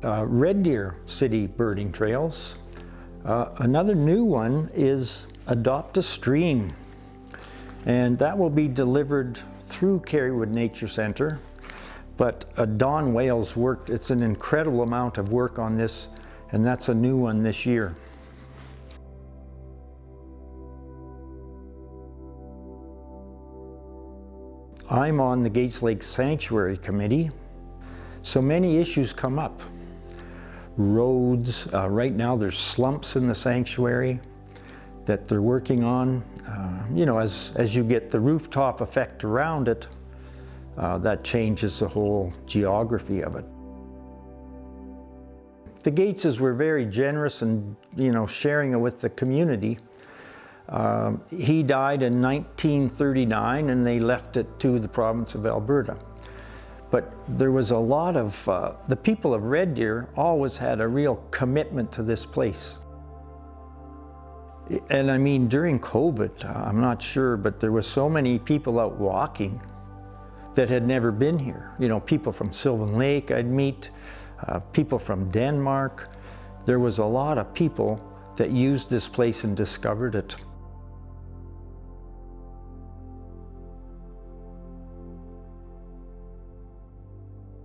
Red Deer City birding trails. Another new one is Adopt a Stream, and that will be delivered through Kerrywood Nature Centre. But Don Wales worked, it's an incredible amount of work on this, and that's a new one this year. I'm on the Gaetz Lakes Sanctuary Committee, so many issues come up. Roads, right now there's slumps in the sanctuary that they're working on. You know, as you get the rooftop effect around it, that changes the whole geography of it. The Gaetzes were very generous in, sharing it with the community. He died in 1939 and they left it to the province of Alberta. But there was a lot of, the people of Red Deer always had a real commitment to this place. And I mean, during COVID, I'm not sure, but there was so many people out walking that had never been here. People from Sylvan Lake I'd meet, people from Denmark. There was a lot of people that used this place and discovered it.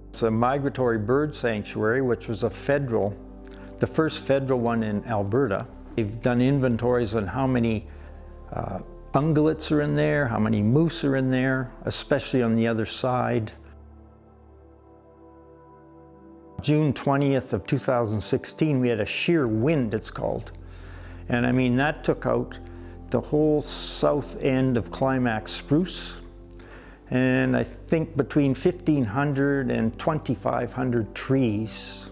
It's a migratory bird sanctuary, which was the first federal one in Alberta. They've done inventories on how many ungulates are in there, how many moose are in there, especially on the other side. June 20th of 2016, we had a sheer wind, it's called. And I mean, that took out the whole south end of Climax spruce. And I think between 1,500 and 2,500 trees.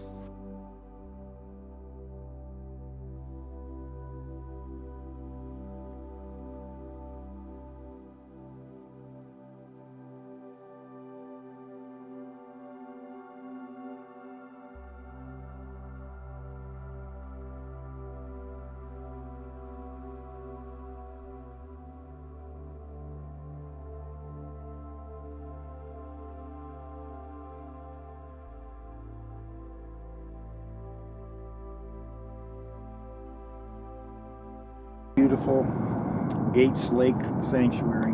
Beautiful Gaetz Lake Sanctuary,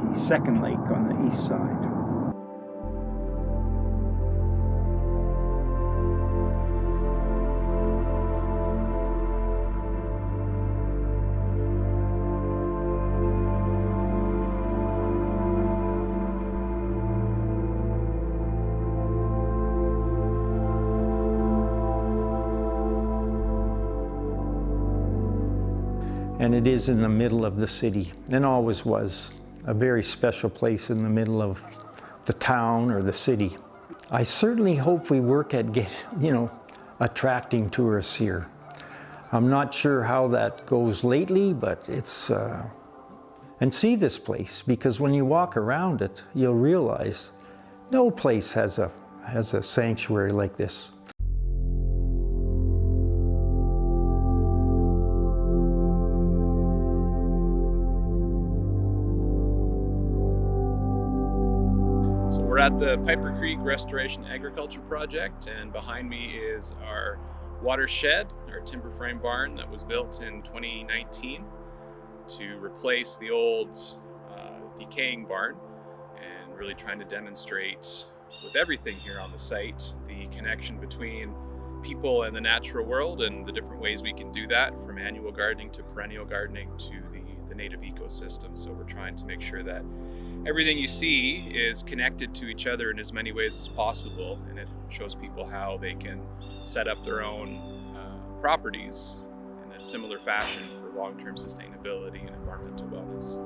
the second lake on the east side. And it is in the middle of the city, and always was a very special place in the middle of the town or the city. I certainly hope we work at attracting tourists here. I'm not sure how that goes lately, but it's, and see this place, because when you walk around it, you'll realize no place has a sanctuary like this. So we're at the Piper Creek Restoration Agriculture Project, and behind me is our watershed, our timber frame barn that was built in 2019 to replace the old decaying barn, and really trying to demonstrate with everything here on the site the connection between people and the natural world and the different ways we can do that, from annual gardening to perennial gardening to the native ecosystem. So we're trying to make sure that everything you see is connected to each other in as many ways as possible, and it shows people how they can set up their own properties in a similar fashion for long-term sustainability and environmental wellness.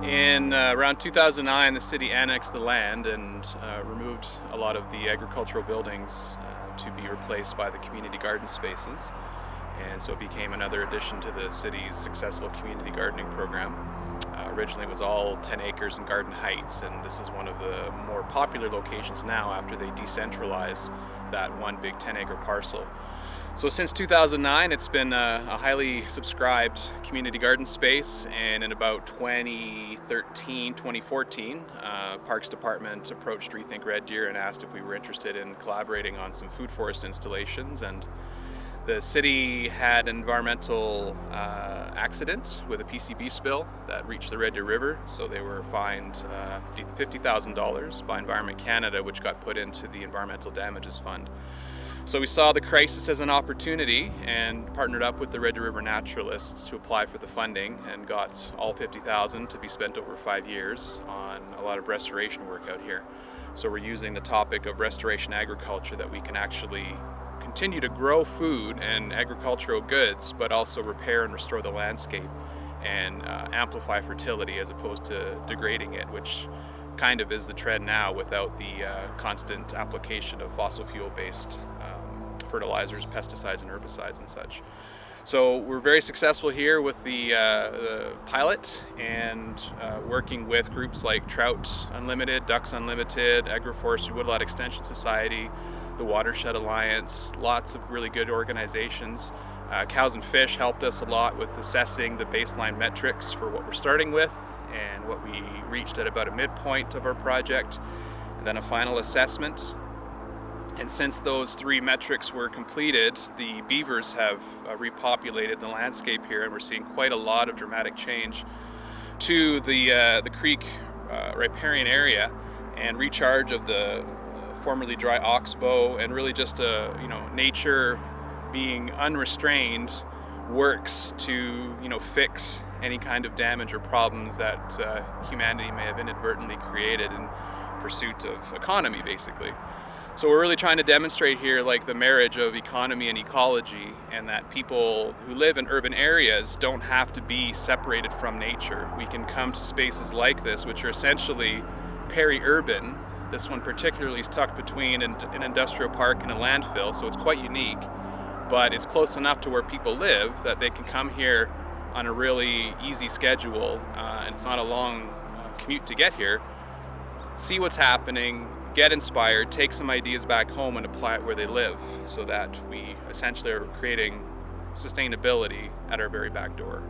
In around 2009, the city annexed the land and removed a lot of the agricultural buildings to be replaced by the community garden spaces. And so it became another addition to the city's successful community gardening program. Originally it was all 10 acres in Garden Heights, and this is one of the more popular locations now after they decentralized that one big 10-acre parcel. So since 2009, it's been a highly subscribed community garden space, and in about 2013, 2014, Parks Department approached Rethink Red Deer and asked if we were interested in collaborating on some food forest installations. And the city had an environmental accident with a PCB spill that reached the Red Deer River, so they were fined $50,000 by Environment Canada, which got put into the Environmental Damages Fund. So we saw the crisis as an opportunity and partnered up with the Red Deer River Naturalists to apply for the funding, and got all $50,000 to be spent over 5 years on a lot of restoration work out here. So we're using the topic of restoration agriculture, that we can actually continue to grow food and agricultural goods, but also repair and restore the landscape and amplify fertility as opposed to degrading it, which kind of is the trend now without the constant application of fossil fuel-based fertilizers, pesticides, and herbicides and such. So we're very successful here with the pilot, and working with groups like Trout Unlimited, Ducks Unlimited, Agroforestry Woodlot Extension Society, the Watershed Alliance, lots of really good organizations. Cows and Fish helped us a lot with assessing the baseline metrics for what we're starting with and what we reached at about a midpoint of our project, and then a final assessment. And since those 3 metrics were completed, the beavers have repopulated the landscape here, and we're seeing quite a lot of dramatic change to the creek riparian area and recharge of the formerly dry oxbow, and really just nature being unrestrained works to fix any kind of damage or problems that humanity may have inadvertently created in pursuit of economy, basically. So we're really trying to demonstrate here the marriage of economy and ecology, and that people who live in urban areas don't have to be separated from nature. We can come to spaces like this, which are essentially peri-urban. This one particularly is tucked between an industrial park and a landfill, so it's quite unique, but it's close enough to where people live that they can come here on a really easy schedule, and it's not a long commute to get here, see what's happening, get inspired, take some ideas back home and apply it where they live, so that we essentially are creating sustainability at our very back door.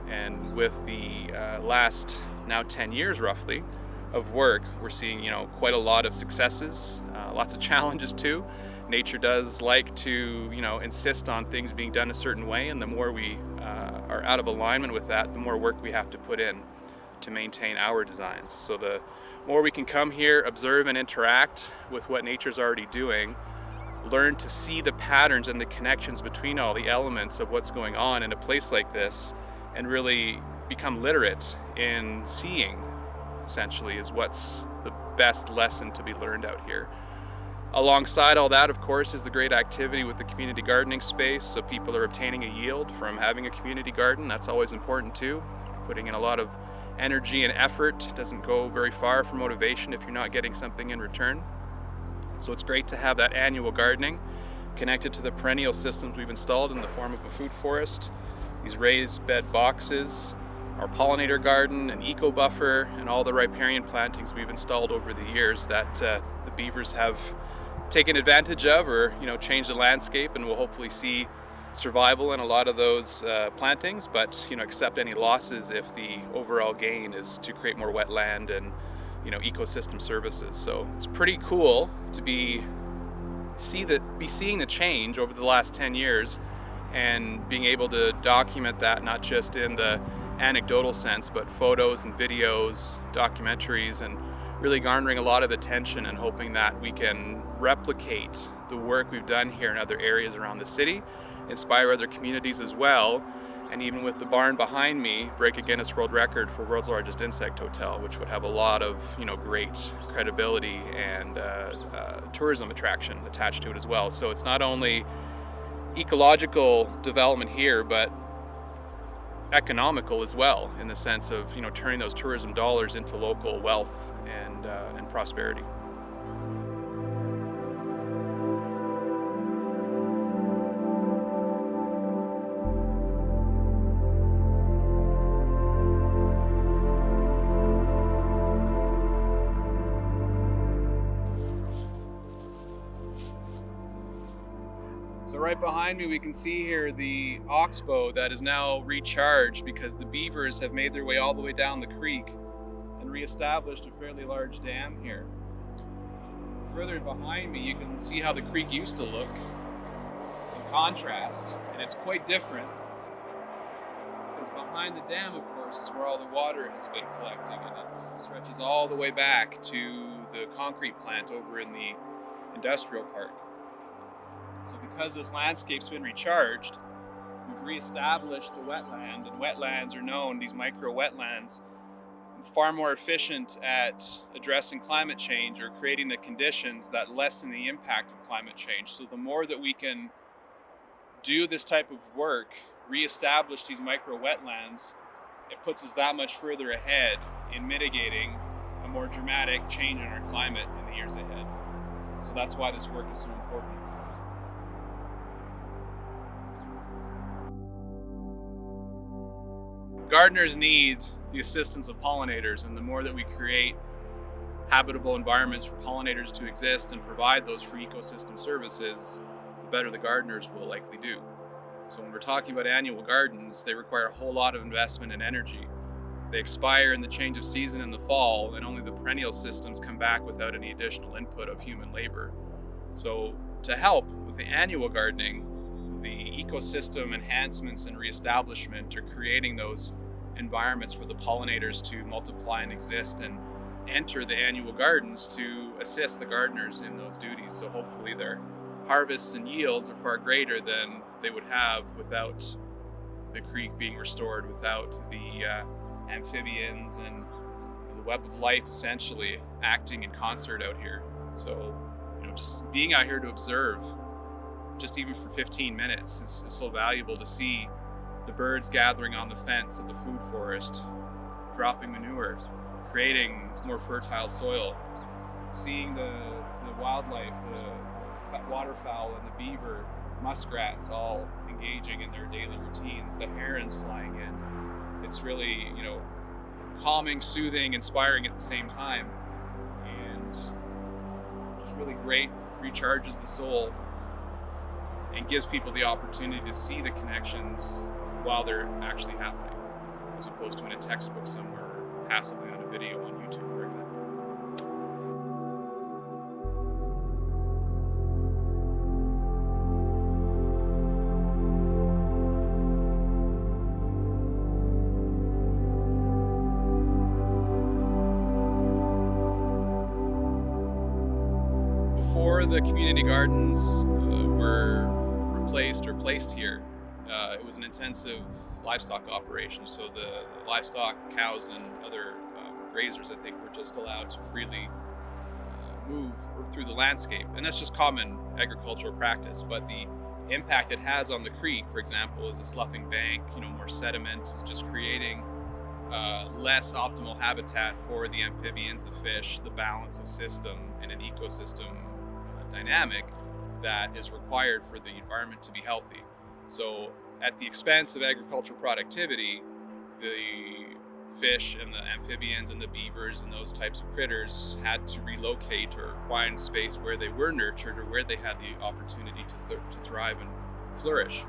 And with the last now 10 years roughly of work, we're seeing quite a lot of successes, lots of challenges too. Nature does like to insist on things being done a certain way, and the more we are out of alignment with that, the more work we have to put in to maintain our designs. So the more we can come here, observe and interact with what nature's already doing, learn to see the patterns and the connections between all the elements of what's going on in a place like this, and really become literate in seeing, essentially, is what's the best lesson to be learned out here. Alongside all that, of course, is the great activity with the community gardening space, so people are obtaining a yield from having a community garden. That's always important too. Putting in a lot of energy and effort doesn't go very far for motivation if you're not getting something in return. So it's great to have that annual gardening connected to the perennial systems we've installed in the form of a food forest, these raised bed boxes, our pollinator garden, an eco buffer, and all the riparian plantings we've installed over the years that the beavers have taken advantage of, or changed the landscape, and we'll hopefully see survival in a lot of those plantings, but accept any losses if the overall gain is to create more wetland and ecosystem services. So it's pretty cool to be seeing the change over the last 10 years and being able to document that, not just in the anecdotal sense, but photos and videos, documentaries, and really garnering a lot of attention, and hoping that we can replicate the work we've done here in other areas around the city, inspire other communities as well, and even with the barn behind me, break a Guinness World Record for world's largest insect hotel, which would have a lot of great credibility and tourism attraction attached to it as well. So it's not only ecological development here, but economical as well, in the sense of turning those tourism dollars into local wealth and prosperity. So right behind me we can see here the oxbow that is now recharged because the beavers have made their way all the way down the creek and reestablished a fairly large dam here. Further behind me you can see how the creek used to look in contrast, and it's quite different because behind the dam, of course, is where all the water has been collecting, and it stretches all the way back to the concrete plant over in the industrial park. So because this landscape's been recharged, we've reestablished the wetland, and wetlands are known, these micro wetlands, far more efficient at addressing climate change or creating the conditions that lessen the impact of climate change. So the more that we can do this type of work, reestablish these micro wetlands, it puts us that much further ahead in mitigating a more dramatic change in our climate in the years ahead. So that's why this work is so important. Gardeners need the assistance of pollinators, and the more that we create habitable environments for pollinators to exist and provide those free ecosystem services, the better the gardeners will likely do. So when we're talking about annual gardens, they require a whole lot of investment and energy. They expire in the change of season in the fall, and only the perennial systems come back without any additional input of human labor. So to help with the annual gardening, the ecosystem enhancements and reestablishment are creating those environments for the pollinators to multiply and exist and enter the annual gardens to assist the gardeners in those duties. So hopefully their harvests and yields are far greater than they would have without the creek being restored, without the amphibians and the web of life essentially acting in concert out here. So, just being out here to observe, just even for 15 minutes, is so valuable to see the birds gathering on the fence of the food forest, dropping manure, creating more fertile soil, seeing the wildlife, the waterfowl and the beaver, muskrats all engaging in their daily routines, the herons flying in. It's really, calming, soothing, inspiring at the same time, and just really great, recharges the soul and gives people the opportunity to see the connections while they're actually happening, as opposed to in a textbook somewhere or passively on a video on YouTube, for example. Before the community gardens were replaced or placed here, it was an intensive livestock operation. So the livestock, cows and other grazers, I think, were just allowed to freely move through the landscape. And that's just common agricultural practice. But the impact it has on the creek, for example, is a sloughing bank, more sediment, is just creating less optimal habitat for the amphibians, the fish, the balance of system in an ecosystem dynamic that is required for the environment to be healthy. So at the expense of agricultural productivity, the fish and the amphibians and the beavers and those types of critters had to relocate or find space where they were nurtured or where they had the opportunity to thrive and flourish.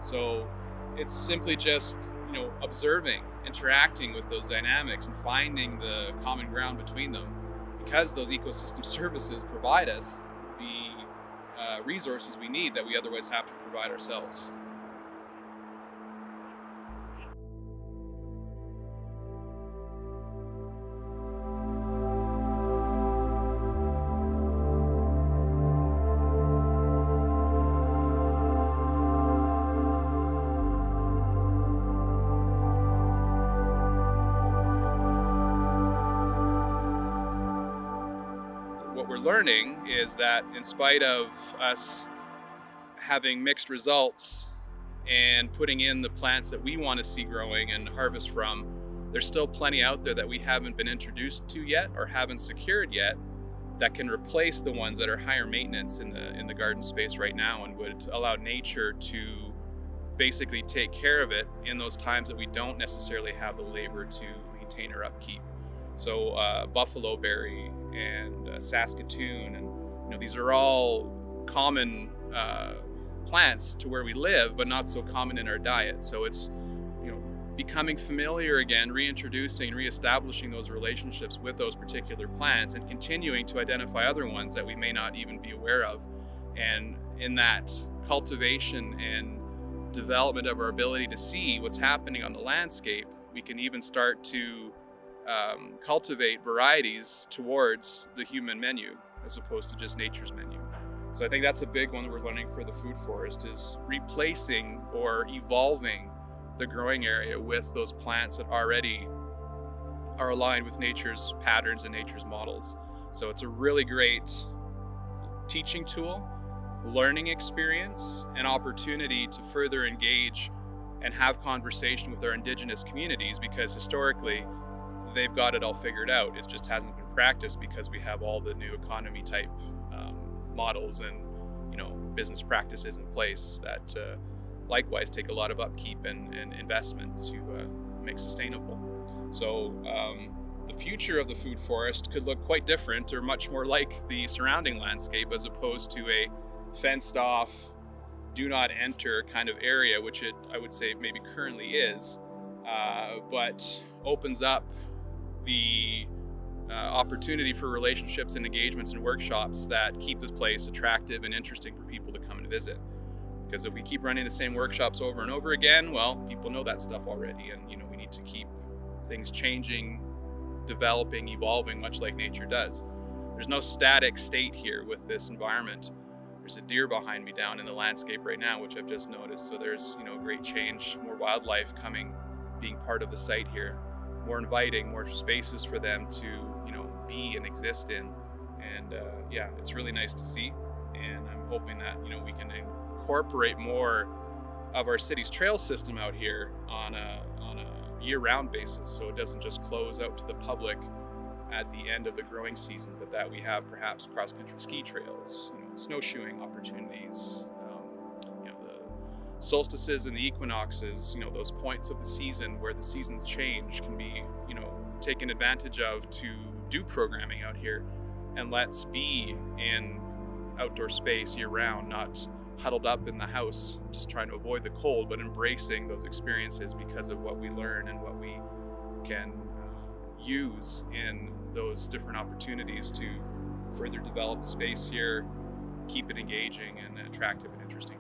So it's simply just observing, interacting with those dynamics and finding the common ground between them, because those ecosystem services provide us the resources we need that we otherwise have to provide ourselves. What we're learning is that in spite of us having mixed results and putting in the plants that we want to see growing and harvest from, there's still plenty out there that we haven't been introduced to yet or haven't secured yet that can replace the ones that are higher maintenance in the garden space right now and would allow nature to basically take care of it in those times that we don't necessarily have the labor to maintain or upkeep. So buffalo berry and Saskatoon, and these are all common plants to where we live, but not so common in our diet. So it's, becoming familiar again, reintroducing, reestablishing those relationships with those particular plants, and continuing to identify other ones that we may not even be aware of. And in that cultivation and development of our ability to see what's happening on the landscape, we can even start to cultivate varieties towards the human menu as opposed to just nature's menu. So I think that's a big one that we're learning for the food forest, is replacing or evolving the growing area with those plants that already are aligned with nature's patterns and nature's models. So it's a really great teaching tool, learning experience, and opportunity to further engage and have conversation with our Indigenous communities, because historically they've got it all figured out. It just hasn't been practiced because we have all the new economy type models and business practices in place that likewise take a lot of upkeep and investment to make sustainable. So the future of the food forest could look quite different, or much more like the surrounding landscape, as opposed to a fenced off, do not enter kind of area, which I would say maybe currently is, but opens up the opportunity for relationships and engagements and workshops that keep this place attractive and interesting for people to come and visit. Because if we keep running the same workshops over and over again, well, people know that stuff already, and we need to keep things changing, developing, evolving, much like nature does. There's no static state here with this environment. There's a deer behind me down in the landscape right now, which I've just noticed. So there's great change, more wildlife coming, being part of the site here, more inviting, more spaces for them to be and exist in. And yeah, it's really nice to see. And I'm hoping that we can incorporate more of our city's trail system out here on a year-round basis, so it doesn't just close out to the public at the end of the growing season, but that we have perhaps cross-country ski trails, snowshoeing opportunities, the solstices and the equinoxes, those points of the season where the seasons change can be taken advantage of to do programming out here. And let's be in outdoor space year-round, not huddled up in the house just trying to avoid the cold, but embracing those experiences because of what we learn and what we can use in those different opportunities to further develop the space here, keep it engaging and attractive and interesting